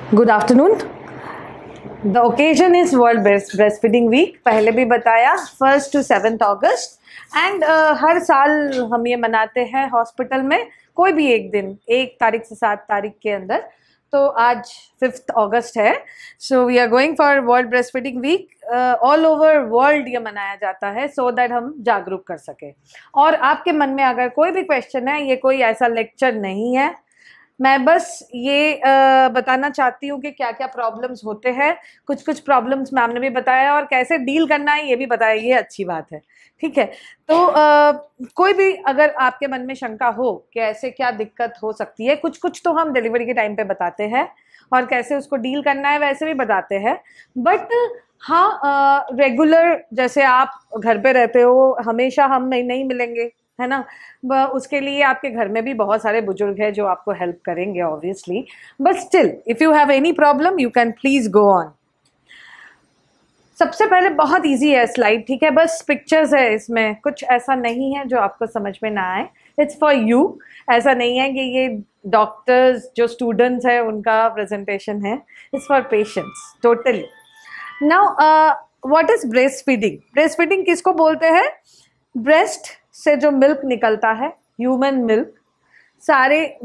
Good afternoon. The occasion is world breast feeding week. पहले भी बताया 1st to 7th August and हर साल हम ये मनाते हैं हॉस्पिटल में कोई भी एक दिन, 1 तारीख से 7 तारीख के अंदर। तो आज 5th अगस्त है। So we are going for world breast feeding week. All over world ये मनाया जाता है सो दैट हम जागरूक कर सके। और आपके मन में अगर कोई भी क्वेश्चन है, ये कोई ऐसा लेक्चर नहीं है, मैं बस ये बताना चाहती हूँ कि क्या क्या प्रॉब्लम्स होते हैं। कुछ प्रॉब्लम्स मैम ने भी बताया और कैसे डील करना है ये भी बताया, ये अच्छी बात है। ठीक है, तो कोई भी अगर आपके मन में शंका हो कि ऐसे क्या दिक्कत हो सकती है, कुछ तो हम डिलीवरी के टाइम पे बताते हैं और कैसे उसको डील करना है वैसे भी बताते हैं। बट हाँ, रेगुलर जैसे आप घर पे रहते हो, हमेशा हम नहीं मिलेंगे, है ना। उसके लिए आपके घर में भी बहुत सारे बुजुर्ग हैं जो आपको हेल्प करेंगे obviously. But still if you have any problem you can please go on. सबसे पहले बहुत इजी है स्लाइड, ठीक है, बस पिक्चर्स है इसमें, कुछ ऐसा नहीं है जो आपको समझ में ना आए। It's for you. ऐसा नहीं है कि ये डॉक्टर्स जो स्टूडेंट्स हैं उनका प्रेजेंटेशन है, it's for patients totally. Now what is breast feeding? Breast feeding किसको बोलते हैं? ब्रेस्ट से जो मिल्क निकलता है, ह्यूमन मिल्क, सारे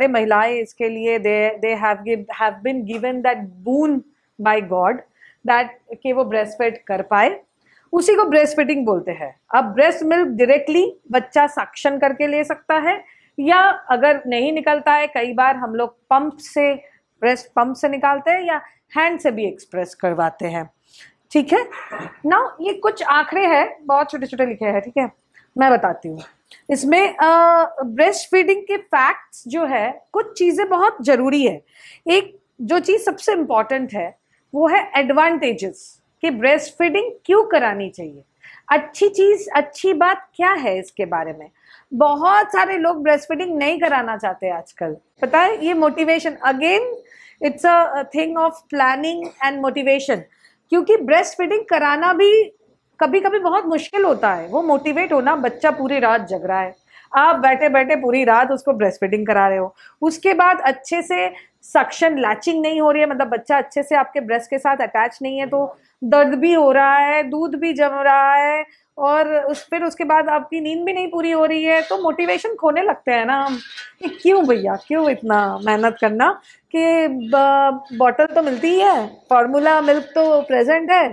महिलाएं इसके लिए they have been given that boon by God that कि वो ब्रेस्ट फीड कर पाए, उसी को ब्रेस्ट फीडिंग बोलते हैं। अब ब्रेस्ट मिल्क डायरेक्टली बच्चा सक्शन करके ले सकता है, या अगर नहीं निकलता है, कई बार हम लोग ब्रेस्ट पंप से निकालते हैं या हैंड से भी एक्सप्रेस करवाते हैं। ठीक है ना। ये कुछ आंकड़े हैं, बहुत छोटे छोटे लिखे हैं, ठीक है, मैं बताती हूँ। इसमें ब्रेस्ट फीडिंग के फैक्ट्स जो है, कुछ चीज़ें बहुत ज़रूरी है। एक जो चीज़ सबसे इम्पॉर्टेंट है वो है एडवांटेजेस, कि ब्रेस्ट फीडिंग क्यों करानी चाहिए, अच्छी चीज़, अच्छी बात क्या है इसके बारे में। बहुत सारे लोग ब्रेस्ट फीडिंग नहीं कराना चाहते आजकल, पता है। ये motivation, again it's a thing of planning and motivation, क्योंकि ब्रेस्ट फीडिंग कराना भी कभी कभी बहुत मुश्किल होता है। वो मोटिवेट होना, बच्चा पूरी रात जग रहा है, आप बैठे बैठे पूरी रात उसको ब्रेस्ट फीडिंग करा रहे हो, उसके बाद अच्छे से सक्शन लैचिंग नहीं हो रही है, मतलब बच्चा अच्छे से आपके ब्रेस्ट के साथ अटैच नहीं है, तो दर्द भी हो रहा है, दूध भी जम रहा है, और फिर उसके बाद आपकी नींद भी नहीं पूरी हो रही है, तो मोटिवेशन खोने लगते हैं ना हम कि क्यों भैया, क्यों इतना मेहनत करना, कि बॉटल तो मिलती ही है, फार्मूला मिल्क तो प्रेजेंट है,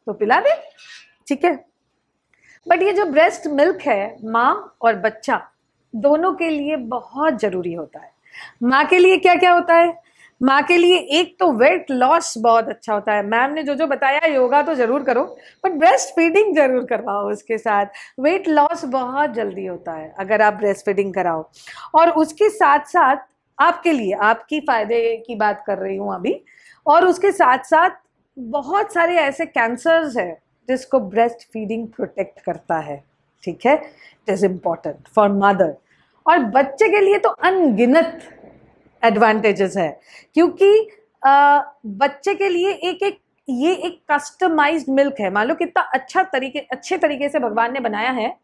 तो पिला दे, ठीक है। बट ये जो ब्रेस्ट मिल्क है, माँ और बच्चा दोनों के लिए बहुत जरूरी होता है। माँ के लिए क्या क्या होता है? माँ के लिए एक तो वेट लॉस बहुत अच्छा होता है। मैम ने जो बताया, योगा तो जरूर करो, बट ब्रेस्ट फीडिंग जरूर करवाओ उसके साथ। वेट लॉस बहुत जल्दी होता है अगर आप ब्रेस्ट फीडिंग कराओ। और उसके साथ साथ आपके लिए, आपकी फायदे की बात कर रही हूँ अभी, और उसके साथ साथ बहुत सारे ऐसे कैंसर्स है जिसको ब्रेस्ट फीडिंग प्रोटेक्ट करता है, ठीक है। It is important for mother. और बच्चे के लिए तो अनगिनत एडवांटेजेस है, क्योंकि बच्चे के लिए ये एक कस्टमाइज्ड मिल्क है। मान लो कितना अच्छे तरीके से भगवान ने बनाया है,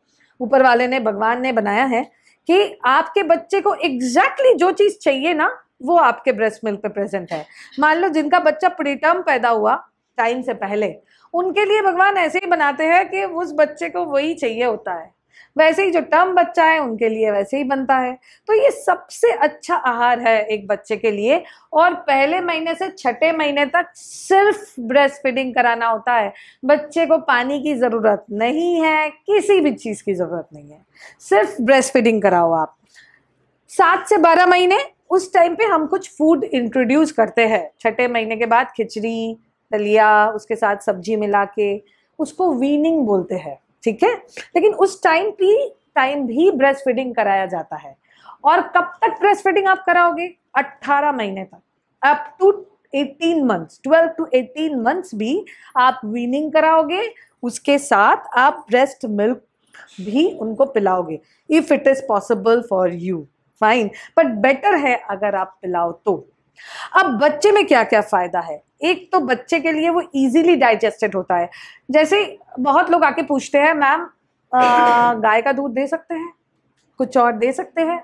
ऊपर वाले ने, भगवान ने बनाया है कि आपके बच्चे को एग्जैक्टली जो चीज़ चाहिए ना, वो आपके ब्रेस्ट मिल्क पे प्रेजेंट है। मान लो जिनका बच्चा प्रीटर्म पैदा हुआ टाइम से पहले, उनके लिए भगवान ऐसे ही बनाते हैं कि उस बच्चे को वही चाहिए होता है। वैसे ही जो टर्म बच्चा है उनके लिए वैसे ही बनता है। तो ये सबसे अच्छा आहार है एक बच्चे के लिए। और पहले महीने से 6ठे महीने तक सिर्फ ब्रेस्ट फीडिंग कराना होता है। बच्चे को पानी की ज़रूरत नहीं है, किसी भी चीज़ की ज़रूरत नहीं है, सिर्फ ब्रेस्ट फीडिंग कराओ आप। 7 से 12 महीने, उस टाइम पे हम कुछ फूड इंट्रोड्यूस करते हैं। 6ठे महीने के बाद खिचड़ी, दलिया, उसके साथ सब्जी मिला के, उसको वीनिंग बोलते हैं, ठीक है। लेकिन उस टाइम भी ब्रेस्ट फीडिंग कराया जाता है। और कब तक ब्रेस्ट फीडिंग आप कराओगे? 18 महीने तक, up to 18 months, 12 to 18 months भी आप वीनिंग कराओगे, उसके साथ आप ब्रेस्ट मिल्क भी उनको पिलाओगे, if it is possible for you, fine. But better है अगर आप पिलाओ तो। अब बच्चे में क्या क्या फायदा है? एक तो बच्चे के लिए वो इजीली डाइजेस्टेड होता है। जैसे बहुत लोग आके पूछते हैं, मैम गाय का दूध दे सकते हैं, कुछ और दे सकते हैं,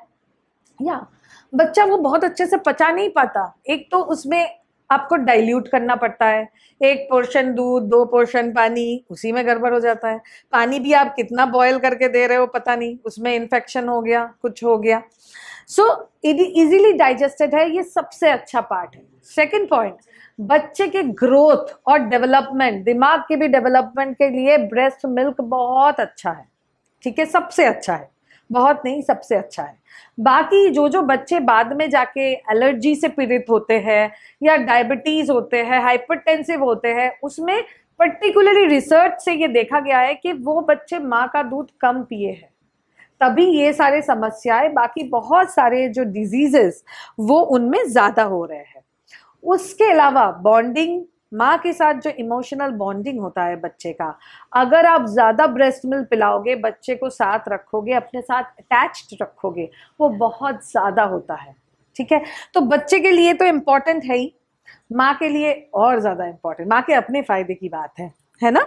या बच्चा वो बहुत अच्छे से पचा नहीं पाता। एक तो उसमें आपको डाइल्यूट करना पड़ता है, 1 पोर्शन दूध 2 पोर्शन पानी, उसी में गड़बड़ हो जाता है। पानी भी आप कितना बॉयल करके दे रहे हो पता नहीं, उसमें इन्फेक्शन हो गया, कुछ हो गया। सो इजीली डाइजेस्टेड है, ये सबसे अच्छा पार्ट है। सेकंड पॉइंट, बच्चे के ग्रोथ और डेवलपमेंट, दिमाग के भी डेवलपमेंट के लिए ब्रेस्ट मिल्क बहुत अच्छा है, ठीक है, सबसे अच्छा है, बहुत नहीं सबसे अच्छा है। बाकी जो बच्चे बाद में जाके एलर्जी से पीड़ित होते हैं या डायबिटीज होते हैं, हाइपरटेंसिव होते हैं, उसमें पर्टिकुलरली रिसर्च से ये देखा गया है कि वो बच्चे माँ का दूध कम पिए हैं, तभी ये सारे समस्याएं, बाकी बहुत सारे जो डिजीजेस वो उनमें ज्यादा हो रहे हैं। उसके अलावा बॉन्डिंग, माँ के साथ जो इमोशनल बॉन्डिंग होता है बच्चे का, अगर आप ज़्यादा ब्रेस्ट मिल्क पिलाओगे, बच्चे को साथ रखोगे, अपने साथ अटैच्ड रखोगे, वो बहुत ज़्यादा होता है, ठीक है। तो बच्चे के लिए तो इम्पॉर्टेंट है ही, माँ के लिए और ज़्यादा इम्पॉर्टेंट, माँ के अपने फायदे की बात है ना,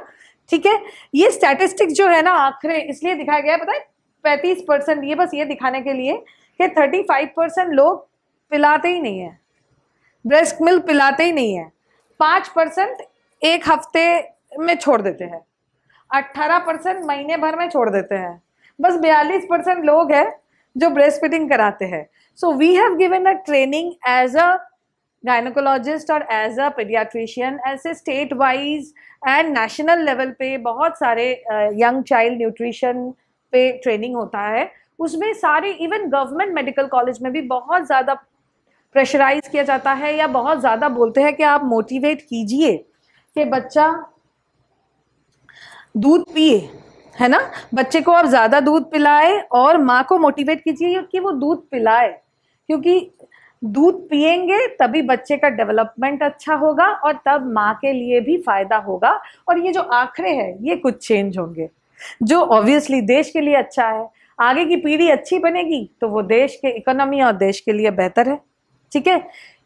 ठीक है। ये स्टैटिस्टिक्स जो है ना आंकड़े इसलिए दिखाया गया है, पता है 35%, ये बस ये दिखाने के लिए कि 35% लोग पिलाते ही नहीं है, ब्रेस्ट मिल्क पिलाते ही नहीं है, 5% एक हफ्ते में छोड़ देते हैं, 18% महीने भर में छोड़ देते हैं, बस 42% लोग हैं जो ब्रेस्ट फीडिंग कराते हैं। So we have given a training as a gynaecologist और एज अ पीडियाट्रिशियन, ऐसे state wise and national level पे बहुत सारे यंग चाइल्ड न्यूट्रिशन पे ट्रेनिंग होता है। उसमें सारे इवन गवर्नमेंट मेडिकल कॉलेज में भी बहुत ज़्यादा प्रेशराइज किया जाता है, या बहुत ज़्यादा बोलते हैं कि आप मोटिवेट कीजिए कि बच्चा दूध पिए, है ना, बच्चे को आप ज़्यादा दूध पिलाए और माँ को मोटिवेट कीजिए कि वो दूध पिलाए, क्योंकि दूध पिएंगे तभी बच्चे का डेवलपमेंट अच्छा होगा और तब माँ के लिए भी फायदा होगा। और ये जो आंकड़े हैं ये कुछ चेंज होंगे, जो ऑब्वियसली देश के लिए अच्छा है। आगे की पीढ़ी अच्छी बनेगी तो वो देश के इकोनॉमी और देश के लिए बेहतर है, ठीक है।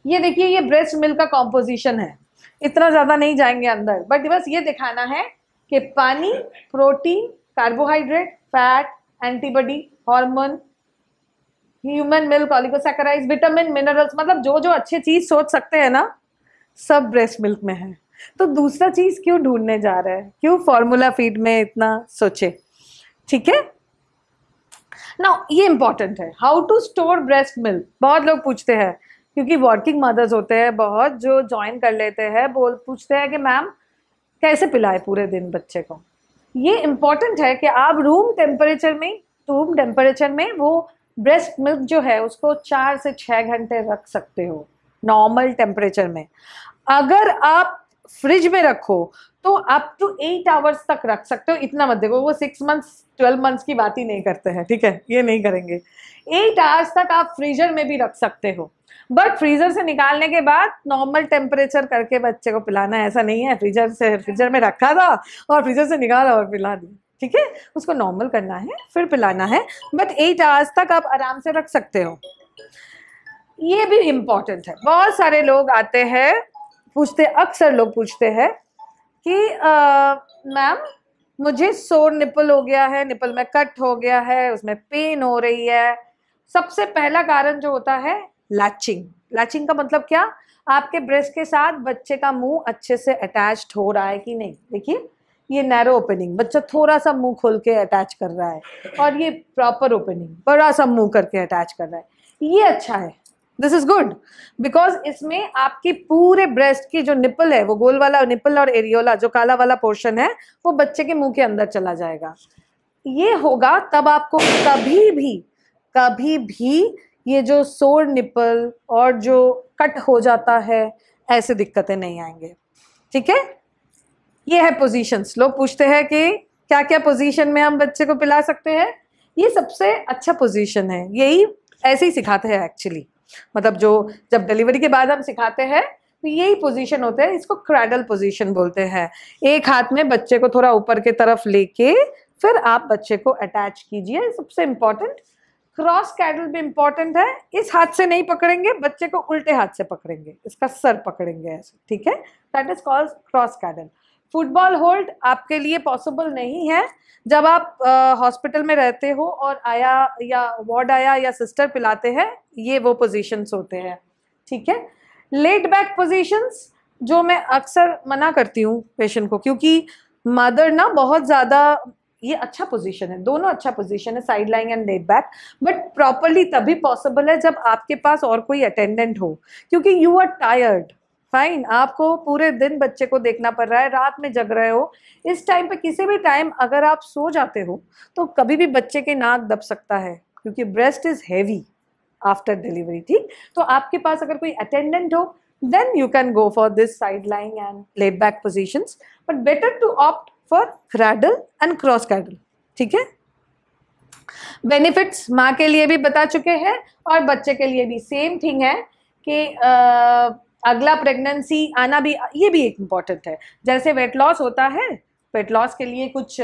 ये देखिए, ये ब्रेस्ट मिल्क का कॉम्पोजिशन है, इतना ज़्यादा नहीं जाएंगे अंदर, बट बस ये दिखाना है कि पानी, protein, carbohydrate, fat, antibody, hormone, human milk, oligosaccharides, vitamin, minerals, मतलब जो जो अच्छी चीज सोच सकते हैं ना, सब ब्रेस्ट मिल्क में है। तो दूसरा चीज क्यों ढूंढने जा रहे हैं, क्यों फॉर्मूला फीड में इतना सोचे, ठीक है ना। ये इंपॉर्टेंट है, how to store breast milk. बहुत लोग पूछते हैं, क्योंकि वर्किंग मदर्स होते हैं बहुत, जो ज्वाइन कर लेते हैं, पूछते हैं कि मैम कैसे पिलाए पूरे दिन बच्चे को। ये इंपॉर्टेंट है कि आप रूम टेम्परेचर में वो ब्रेस्ट मिल्क जो है उसको 4 से 6 घंटे रख सकते हो नॉर्मल टेम्परेचर में। अगर आप फ्रिज में रखो तो अप टू 8 आवर्स तक रख सकते हो। इतना मत देखो, वो 6 मंथ्स 12 मंथ्स की बात ही नहीं करते हैं, ठीक है, ये नहीं करेंगे। 8 आवर्स तक आप फ्रीजर में भी रख सकते हो, बट फ्रीजर से निकालने के बाद नॉर्मल टेम्परेचर करके बच्चे को पिलाना है। ऐसा नहीं है फ्रीजर में रखा था और फ्रीजर से निकाला और पिला दिया, ठीक है, उसको नॉर्मल करना है फिर पिलाना है, बट 8 आवर्स तक आप आराम से रख सकते हो। ये भी इम्पॉर्टेंट है। बहुत सारे लोग आते हैं पूछते, अक्सर लोग पूछते हैं कि मैम मुझे सोर निपल हो गया है, निपल में कट हो गया है, उसमें पेन हो रही है। सबसे पहला कारण जो होता है लैचिंग। लैचिंग का मतलब क्या, आपके ब्रेस्ट के साथ बच्चे का मुंह अच्छे से अटैच्ड हो रहा है कि नहीं। देखिए ये नैरो ओपनिंग, बच्चा थोड़ा सा मुंह खोल के अटैच कर रहा है, और ये प्रॉपर ओपनिंग, बड़ा सा मुंह करके अटैच कर रहा है, ये अच्छा है, दिस इज गुड, बिकॉज इसमें आपकी पूरे ब्रेस्ट की जो निपल है, वो गोल वाला निपल और एरियोला जो काला वाला पोर्शन है, वो बच्चे के मुंह के अंदर चला जाएगा। ये होगा तब आपको कभी भी ये जो सोर निपल और जो कट हो जाता है, ऐसे दिक्कतें नहीं आएंगे, ठीक है। ये है पोजीशंस। लोग पूछते हैं कि क्या क्या पोजीशन में हम बच्चे को पिला सकते हैं। ये सबसे अच्छा पोजीशन है, यही ऐसे ही सिखाते हैं एक्चुअली, मतलब जो जब डिलीवरी के बाद हम सिखाते हैं तो यही पोजीशन होते हैं, इसको क्रैडल पोजीशन बोलते हैं। एक हाथ में बच्चे को थोड़ा ऊपर की तरफ लेके फिर आप बच्चे को अटैच कीजिए। सबसे इम्पॉर्टेंट क्रॉस क्रैडल भी इम्पॉर्टेंट है। इस हाथ से नहीं पकड़ेंगे, बच्चे को उल्टे हाथ से पकड़ेंगे, इसका सर पकड़ेंगे ऐसे, ठीक है, that is called cross cradle. Football hold आपके लिए पॉसिबल नहीं है जब आप हॉस्पिटल में रहते हो और आया या वार्ड आया या सिस्टर पिलाते हैं, ये वो पोजीशंस होते हैं, ठीक है। लेट बैक पोजीशंस जो मैं अक्सर मना करती हूँ पेशेंट को, क्योंकि मदर ना बहुत ज़्यादा, ये अच्छा पोजीशन है, दोनों अच्छा पोजीशन है, side lying and let back, but properly तभी पॉसिबल है जब आपके पास और कोई अटेंडेंट हो, क्योंकि यू आर टायर्ड, फाइन, आपको पूरे दिन बच्चे को देखना पड़ रहा है, रात में जग रहे हो, इस टाइम पे किसी भी टाइम अगर आप सो जाते हो तो कभी भी बच्चे के नाक दब सकता है, क्योंकि breast is heavy after delivery, ठीक। तो आपके पास अगर कोई अटेंडेंट हो then you can go for this side lying and laid back positions, but better to opt for cradle and cross cradle, ठीक है। बेनिफिट्स माँ के लिए भी बता चुके हैं और बच्चे के लिए भी सेम थिंग है कि अगला प्रेगनेंसी आना भी, ये भी एक इम्पॉर्टेंट है। जैसे वेट लॉस होता है, वेट लॉस के लिए कुछ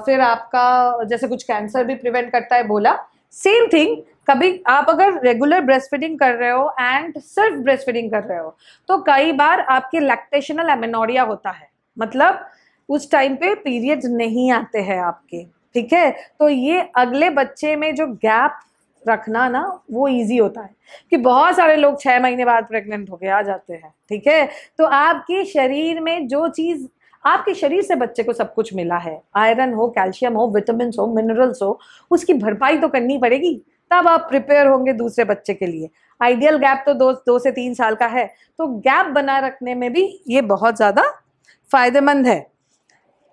फिर आपका जैसे कुछ कैंसर भी प्रिवेंट करता है बोला, सेम थिंग कभी आप अगर रेगुलर ब्रेस्ट फीडिंग कर रहे हो एंड सिर्फ ब्रेस्ट फीडिंग कर रहे हो तो कई बार आपके लैक्टेशनल एमेनोरिया होता है, मतलब उस टाइम पे पीरियड्स नहीं आते हैं आपके, ठीक है। तो ये अगले बच्चे में जो गैप रखना ना वो इजी होता है, कि बहुत सारे लोग 6 महीने बाद प्रेग्नेंट होके आ जाते हैं, ठीक है। तो आपके शरीर में जो चीज़, आपके शरीर से बच्चे को सब कुछ मिला है, आयरन हो, कैल्शियम हो, विटामिन हो, मिनरल्स हो, उसकी भरपाई तो करनी पड़ेगी, तब आप प्रिपेयर होंगे दूसरे बच्चे के लिए। आइडियल गैप तो 2 से 3 साल का है, तो गैप बना रखने में भी ये बहुत ज़्यादा फायदेमंद है।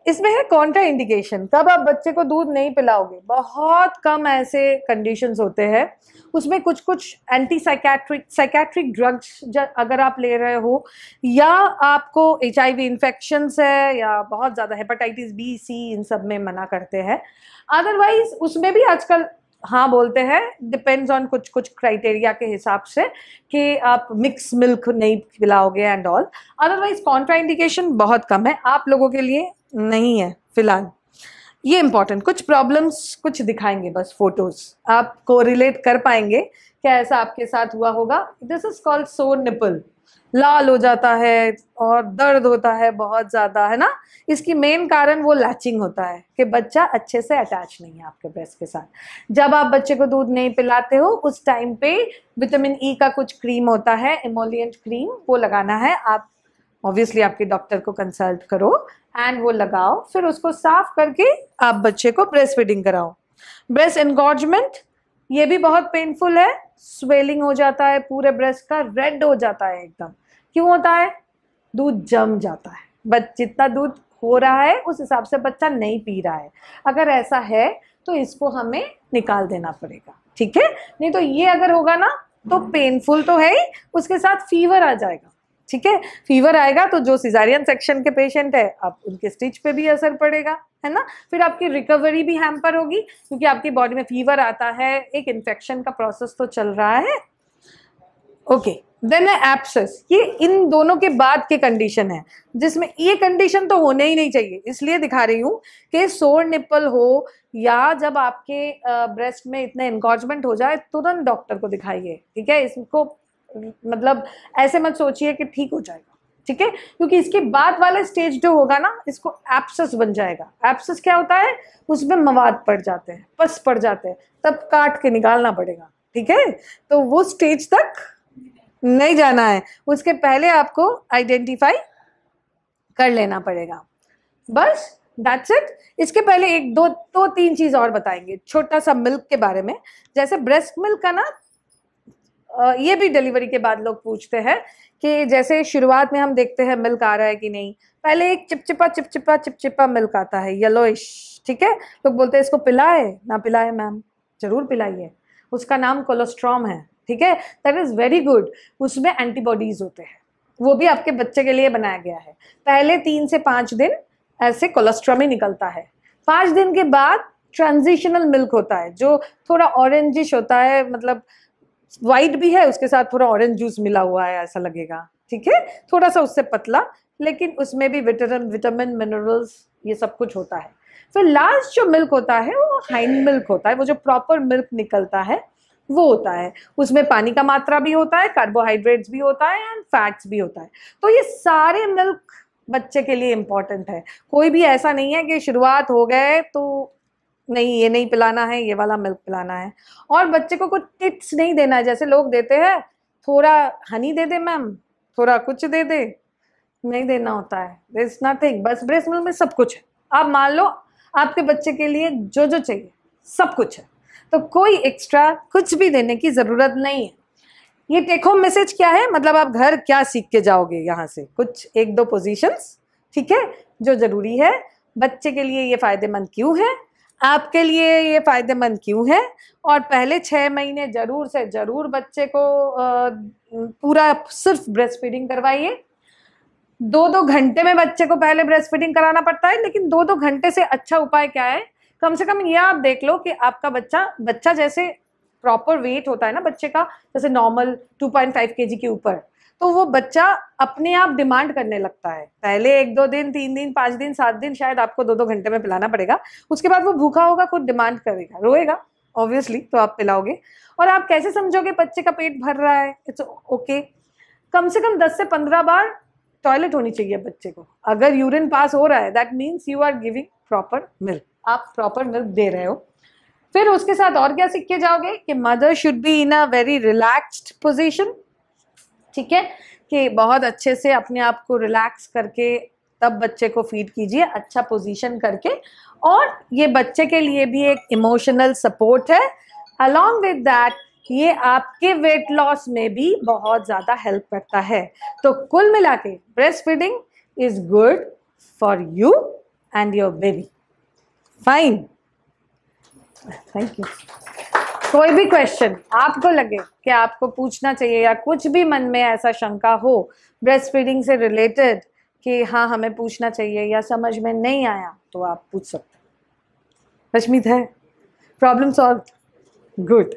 इसमें है कॉन्ट्रा इंडिकेशन, कब आप बच्चे को दूध नहीं पिलाओगे, बहुत कम ऐसे कंडीशंस होते हैं, उसमें कुछ कुछ एंटी साइकेट्रिक ड्रग्स अगर आप ले रहे हो, या आपको HIV इन्फेक्शंस है, या बहुत ज़्यादा हेपेटाइटिस B, C, इन सब में मना करते हैं। अदरवाइज उसमें भी आजकल हाँ बोलते हैं, डिपेंड्स ऑन कुछ कुछ क्राइटेरिया के हिसाब से कि आप मिक्स मिल्क नहीं पिलाओगे and all. Otherwise contra indication बहुत कम है, आप लोगों के लिए नहीं है फिलहाल। ये इंपॉर्टेंट, कुछ प्रॉब्लम्स कुछ दिखाएंगे बस, फोटोज आपको रिलेट कर पाएंगे क्या ऐसा आपके साथ हुआ होगा। दिस इज कॉल्ड सोर निपल, लाल हो जाता है और दर्द होता है बहुत ज़्यादा, है ना। इसकी मेन कारण वो लैचिंग होता है कि बच्चा अच्छे से अटैच नहीं है आपके ब्रेस्ट के साथ। जब आप बच्चे को दूध नहीं पिलाते हो उस टाइम पे विटामिन E का कुछ क्रीम होता है, एमोलिएंट क्रीम, वो लगाना है। आप ऑब्वियसली आपके डॉक्टर को कंसल्ट करो एंड वो लगाओ, फिर उसको साफ करके आप बच्चे को ब्रेस्ट फीडिंग कराओ। ब्रेस्ट एनगॉर्जमेंट ये भी बहुत पेनफुल है, स्वेलिंग हो जाता है पूरे ब्रेस्ट का, रेड हो जाता है एकदम। क्यों होता है? दूध जम जाता है, जितना दूध हो रहा है उस हिसाब से बच्चा नहीं पी रहा है। अगर ऐसा है तो इसको हमें निकाल देना पड़ेगा, ठीक है। नहीं तो ये अगर होगा ना तो पेनफुल तो है ही, उसके साथ फीवर आ जाएगा, ठीक है। फीवर आएगा तो जो सिजारियन सेक्शन के पेशेंट है आप उनके स्टिच पे भी असर पड़ेगा, है ना। फिर आपकी रिकवरी भी हैम्पर होगी, क्योंकि आपकी बॉडी में फीवर आता है, एक इन्फेक्शन का प्रोसेस तो चल रहा है। ओके, देन है एब्सेस। ये इन दोनों के बाद के कंडीशन है, जिसमें ये कंडीशन तो होने ही नहीं चाहिए, इसलिए दिखा रही हूँ कि सोर निपल हो या जब आपके ब्रेस्ट में इतना एनगॉर्जमेंट हो जाए तुरंत डॉक्टर को दिखाइए, ठीक है। इसको मतलब ऐसे मत सोचिए कि ठीक हो जाएगा, ठीक है, क्योंकि इसके बाद वाला स्टेज जो होगा ना इसको एब्सेस बन जाएगा। एब्सेस क्या होता है? उसमें मवाद पड़ जाते हैं, पस पड़ जाते हैं, तब काट के निकालना पड़ेगा, ठीक है। तो वो स्टेज तक नहीं जाना है, उसके पहले आपको आइडेंटिफाई कर लेना पड़ेगा, बस दैट्स इट। इसके पहले एक दो तीन चीज़ और बताएंगे छोटा सा मिल्क के बारे में। जैसे ब्रेस्ट मिल्क का ना ये भी डिलीवरी के बाद लोग पूछते हैं कि जैसे शुरुआत में हम देखते हैं मिल्क आ रहा है कि नहीं, पहले एक चिपचिपा मिल्क आता है येलोइश, ठीक है। लोग बोलते हैं इसको पिलाए ना पिलाए। मैम जरूर पिलाइए, उसका नाम कोलोस्ट्रॉम है, ठीक है, दैट इज़ वेरी गुड। उसमें एंटीबॉडीज होते हैं, वो भी आपके बच्चे के लिए बनाया गया है। पहले 3 से 5 दिन ऐसे कोलोस्ट्रॉम ही निकलता है, 5 दिन के बाद ट्रांजिशनल मिल्क होता है जो थोड़ा ऑरेंजिश होता है, मतलब वाइट भी है उसके साथ थोड़ा ऑरेंज जूस मिला हुआ है ऐसा लगेगा, ठीक है, थोड़ा सा उससे पतला, लेकिन उसमें भी विटामिन मिनरल्स ये सब कुछ होता है। फिर लास्ट जो मिल्क होता है वो हाइंड मिल्क होता है, वो जो प्रॉपर मिल्क निकलता है वो होता है। उसमें पानी का मात्रा भी होता है, कार्बोहाइड्रेट्स भी होता है एंड फैट्स भी होता है। तो ये सारे मिल्क बच्चे के लिए इम्पोर्टेंट है। कोई भी ऐसा नहीं है कि शुरुआत हो गए तो नहीं ये नहीं पिलाना है, ये वाला मिल्क पिलाना है। और बच्चे को कुछ टिप्स नहीं देना है जैसे लोग देते हैं, थोड़ा हनी दे दे मैम, थोड़ा कुछ दे दे, नहीं देना होता है। देयर इज नथिंग, बस ब्रेस्ट मिल्क में सब कुछ है। आप मान लो आपके बच्चे के लिए जो जो चाहिए सब कुछ है, तो कोई एक्स्ट्रा कुछ भी देने की ज़रूरत नहीं है। ये टेक होम मैसेज क्या है, मतलब आप घर क्या सीख के जाओगे यहाँ से, कुछ 1-2 पोजीशंस, ठीक है, जो ज़रूरी है। बच्चे के लिए ये फ़ायदेमंद क्यों है, आपके लिए ये फ़ायदेमंद क्यों है, और पहले 6 महीने ज़रूर से ज़रूर बच्चे को पूरा सिर्फ ब्रेस्ट फीडिंग करवाइए। 2-2 घंटे में बच्चे को पहले ब्रेस्ट फीडिंग कराना पड़ता है, लेकिन 2-2 घंटे से अच्छा उपाय क्या है, कम से कम ये आप देख लो कि आपका बच्चा जैसे प्रॉपर वेट होता है ना बच्चे का, जैसे नॉर्मल 2.5 kg के ऊपर, तो वो बच्चा अपने आप डिमांड करने लगता है। पहले 1-2 दिन, 3 दिन, 5 दिन, 7 दिन शायद आपको 2-2 घंटे में पिलाना पड़ेगा। उसके बाद वो भूखा होगा, खुद डिमांड करेगा, रोएगा ऑब्वियसली, तो आप पिलाओगे। और आप कैसे समझोगे बच्चे का पेट भर रहा है? इट्स ओके, कम से कम 10 से 15 बार टॉयलेट होनी चाहिए बच्चे को। अगर यूरिन पास हो रहा है that means you are giving proper milk, आप प्रॉपर मिल्क दे रहे हो। फिर उसके साथ और क्या सीख के जाओगे कि mother should be in a very relaxed position, ठीक है, कि बहुत अच्छे से अपने आप को रिलैक्स करके तब बच्चे को फीड कीजिए, अच्छा पोजीशन करके। और ये बच्चे के लिए भी एक इमोशनल सपोर्ट है। अलॉन्ग विद दैट ये आपके वेट लॉस में भी बहुत ज़्यादा हेल्प करता है। तो कुल मिला के breast feeding is good for you and your baby. Fine, thank you. कोई भी क्वेश्चन आपको लगे कि आपको पूछना चाहिए या कुछ भी मन में ऐसा शंका हो ब्रेस्ट फीडिंग से रिलेटेड कि हाँ हमें पूछना चाहिए या समझ में नहीं आया, तो आप पूछ सकते हैं। रश्मित है, प्रॉब्लम सॉल्व, गुड।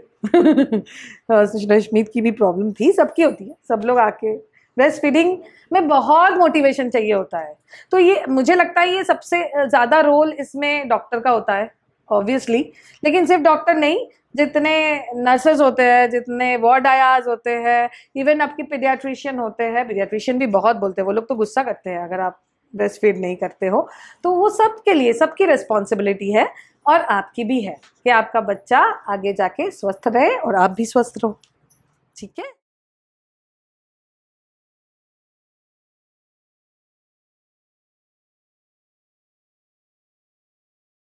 रश्मित की भी प्रॉब्लम थी, सबकी होती है, सब लोग आके ब्रेस्ट फीडिंग में बहुत मोटिवेशन चाहिए होता है। तो ये मुझे लगता है ये सबसे ज़्यादा रोल इसमें डॉक्टर का होता है ऑब्वियसली, लेकिन सिर्फ डॉक्टर नहीं, जितने नर्सेज होते हैं, जितने वार्ड आयाज होते हैं, इवन आपके पीडियाट्रिशियन होते हैं, पीडियाट्रिशियन भी बहुत बोलते हैं, वो लोग तो गुस्सा करते हैं अगर आप ब्रेस्ट फीड नहीं करते हो। तो वो सबके लिए सबकी रिस्पॉन्सिबिलिटी है और आपकी भी है कि आपका बच्चा आगे जाके स्वस्थ रहे और आप भी स्वस्थ रहो, ठीक है।